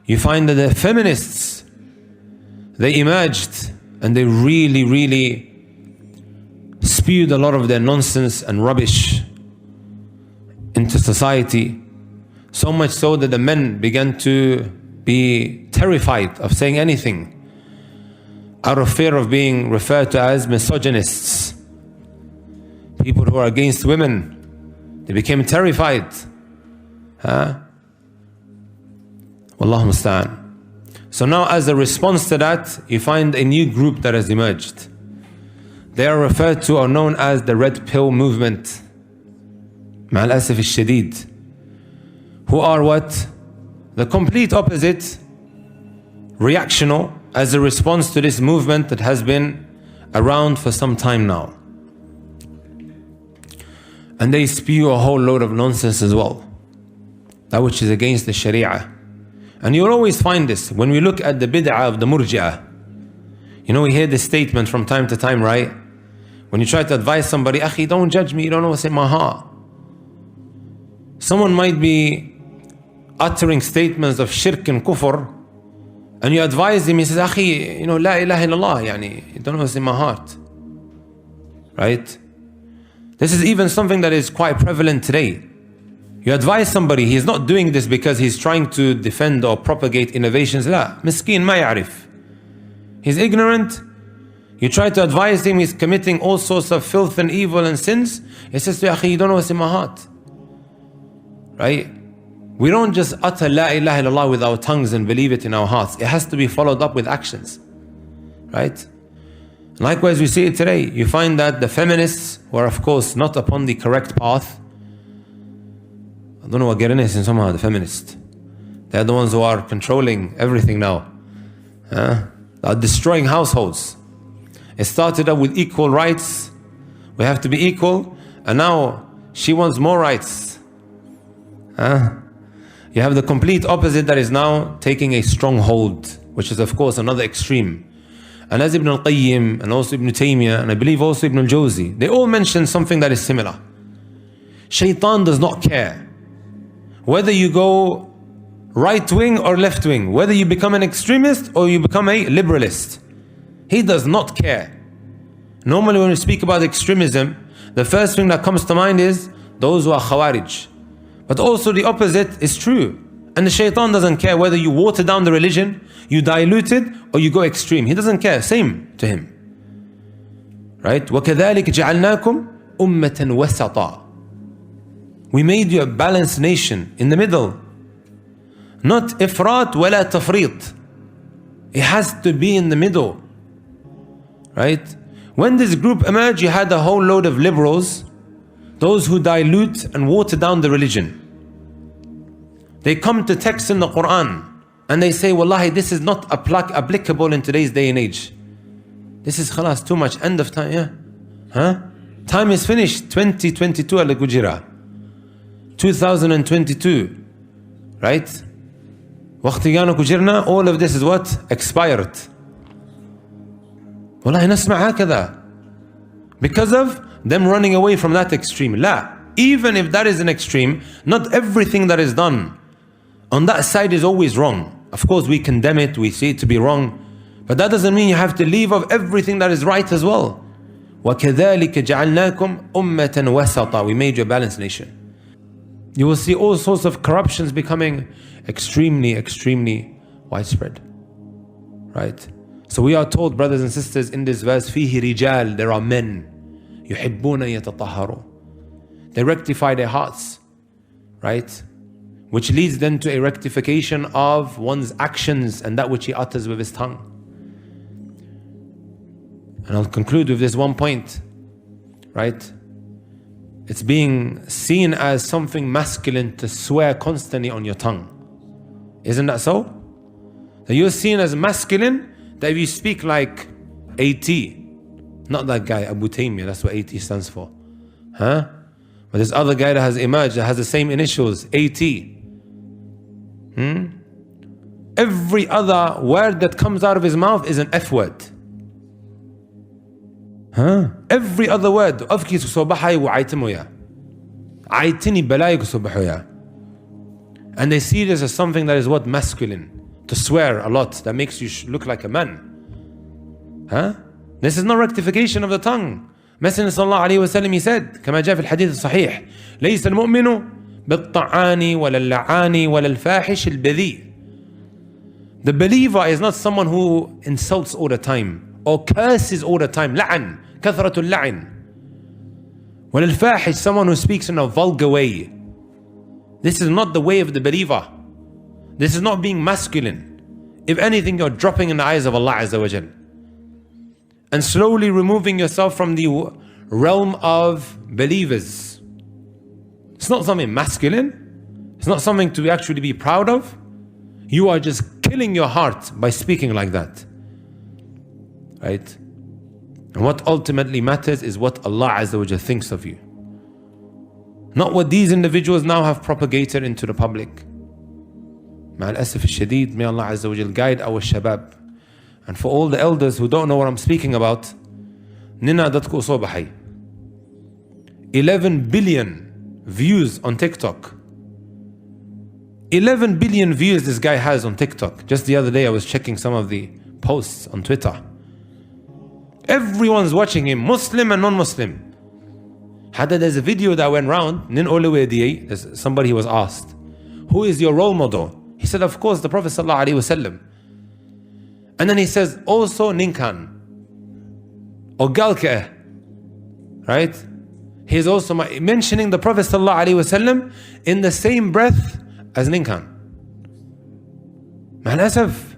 You find that the feminists, they emerged and they really spewed a lot of their nonsense and rubbish into society. So much so that the men began to be terrified of saying anything out of fear of being referred to as misogynists. People who are against women, they became terrified. Wallahu musta'an. So now, as a response to that, you find a new group that has emerged. They are referred to or known as the Red Pill Movement. Ma'al asaf al-shadid. Who are what? The complete opposite, reactional, as a response to this movement that has been around for some time now. And they spew a whole load of nonsense as well, that which is against the Sharia. And you'll always find this when we look at the bid'ah of the murji'ah. You know, we hear this statement from time to time, right? When you try to advise somebody, Akhi, don't judge me, you don't know what's in my heart. Someone might be uttering statements of shirk and kufr, and you advise him, he says, Akhi, you know, la ilaha illallah, yani, you don't know what's in my heart. Right? This is even something that is quite prevalent today. You advise somebody, he's not doing this because he's trying to defend or propagate innovations. La, miskin ma ya'rif. He's ignorant. You try to advise him, he's committing all sorts of filth and evil and sins. He says to you, Akhi, you don't know what's in my heart. Right? We don't just utter la ilaha illallah with our tongues and believe it in our hearts. It has to be followed up with actions. Right? Likewise, we see it today. You find that the feminists, who are of course not upon the correct path, I don't know what getting is in somehow, the feminists. They're the ones who are controlling everything now. They are destroying households. It started up with equal rights. We have to be equal. And now she wants more rights. You have the complete opposite that is now taking a strong hold, which is of course another extreme. And as Ibn al-Qayyim and also Ibn Taymiyyah and I believe also Ibn al-Jawzi, they all mention something that is similar. Shaitan does not care whether you go right wing or left wing, whether you become an extremist or you become a liberalist. He does not care. Normally when we speak about extremism, the first thing that comes to mind is those who are Khawarij. But also the opposite is true. And the shaitan doesn't care whether you water down the religion, you dilute it, or you go extreme. He doesn't care. Same to him. Right? وَكَذَلِكَ جَعَلْنَاكُمْ أُمَّةً وَسَطًا. We made you a balanced nation in the middle. Not ifrat wala tafrit. It has to be in the middle. Right? When this group emerged, you had a whole load of liberals, those who dilute and water down the religion. They come to texts in the Quran and they say, Wallahi, this is not applicable in today's day and age. This is khalas, too much, end of time, yeah? Time is finished, 2022 al-Gujira. 2022, right? وَاخْتِيَانُ كُجِرْنَا, all of this is what? Expired. Wallahi nasma hakada. Because of them running away from that extreme. La, even if that is an extreme, not everything that is done on that side is always wrong. Of course we condemn it, we see it to be wrong, but that doesn't mean you have to leave off everything that is right as well. وَكَذَلِكَ جَعَلْنَاكُمْ أُمَّةً وَسَطًا. We made you a balanced nation. You will see all sorts of corruptions becoming extremely widespread. Right? So we are told, brothers and sisters, in this verse, فِيهِ رِجَال, there are men, يُحِبُّونَ يَتَطَهَّرُوا. They rectify their hearts, right? Which leads then to a rectification of one's actions and that which he utters with his tongue. And I'll conclude with this one point, right? It's being seen as something masculine to swear constantly on your tongue. Isn't that so? That you're seen as masculine, that if you speak like AT, not that guy, Abu Taymiyyah, that's what AT stands for. But this other guy that has emerged, that has the same initials, AT. Every other word that comes out of his mouth is an F word. Every other word. أفكي صباحي وعيتمو يا. عيتني بلايك صباحو يا. And they see this as something that is what? Masculine. to swear a lot that makes you look like a man. This is not rectification of the tongue. Messenger sallallahu alayhi wa sallam, he said, كما جاء في الحديث الصحيح, ليس المؤمن بالطعان ولا اللعان ولا الفاحش البذيء. The believer is not someone who insults all the time or curses all the time. لعن, كثرة اللعن. ولا الفاحش, someone who speaks in a vulgar way. This is not the way of the believer. This is not being masculine. If anything, you're dropping in the eyes of Allah Azza wa Jal. And slowly removing yourself from the realm of believers. It's not something masculine. It's not something to actually be proud of. You are just killing your heart by speaking like that. Right? And what ultimately matters is what Allah Azza wa Jal thinks of you. Not what these individuals now have propagated into the public. مع الأسف الشديد, may Allah Azza wa Jal guide our shabab. And for all the elders who don't know what I'm speaking about, Nina datku usobahay. 11 billion views on TikTok. 11 billion views this guy has on TikTok. Just the other day I was checking some of the posts on Twitter. Everyone's watching him, Muslim and non-Muslim. Hada, there's a video that went round, Nin Olewediye, somebody was asked, who is your role model? He said, of course, the Prophet sallallahu alaihi wasallam. And then he says, also Ninkan. Or Galke. Right? He is also mentioning the Prophet sallallahu alaihi wasallam in the same breath as Ninkan. مع الأسف.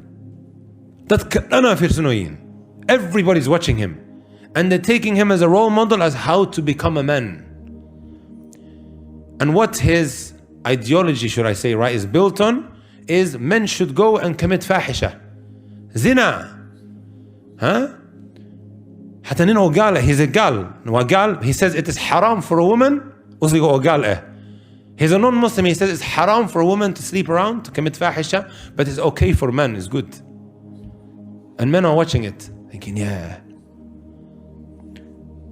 Everybody's watching him. And they're taking him as a role model as how to become a man. And what his ideology, should I say, right, is built on, is men should go and commit fahisha. Zina. حتى ننو قال, he's a gal. وقال, he says it is haram for a woman. He's a non-Muslim, he says it's haram for a woman to sleep around, to commit fahisha, but it's okay for men, it's good. And men are watching it, thinking, yeah.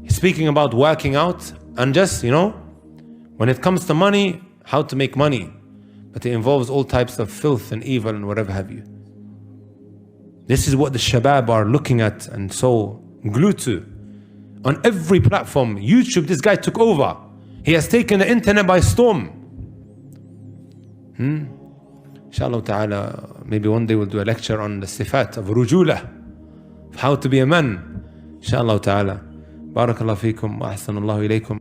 He's speaking about working out and just, when it comes to money, how to make money. But it involves all types of filth and evil and whatever have you. This is what the shabab are looking at and so glued to. On every platform, YouTube, this guy took over. He has taken the internet by storm. Inshallah ta'ala, maybe one day we'll do a lecture on the sifat of rujula, how to be a man. Inshallah ta'ala. Barakallahu feekum wa ahsanallahu ilaykum.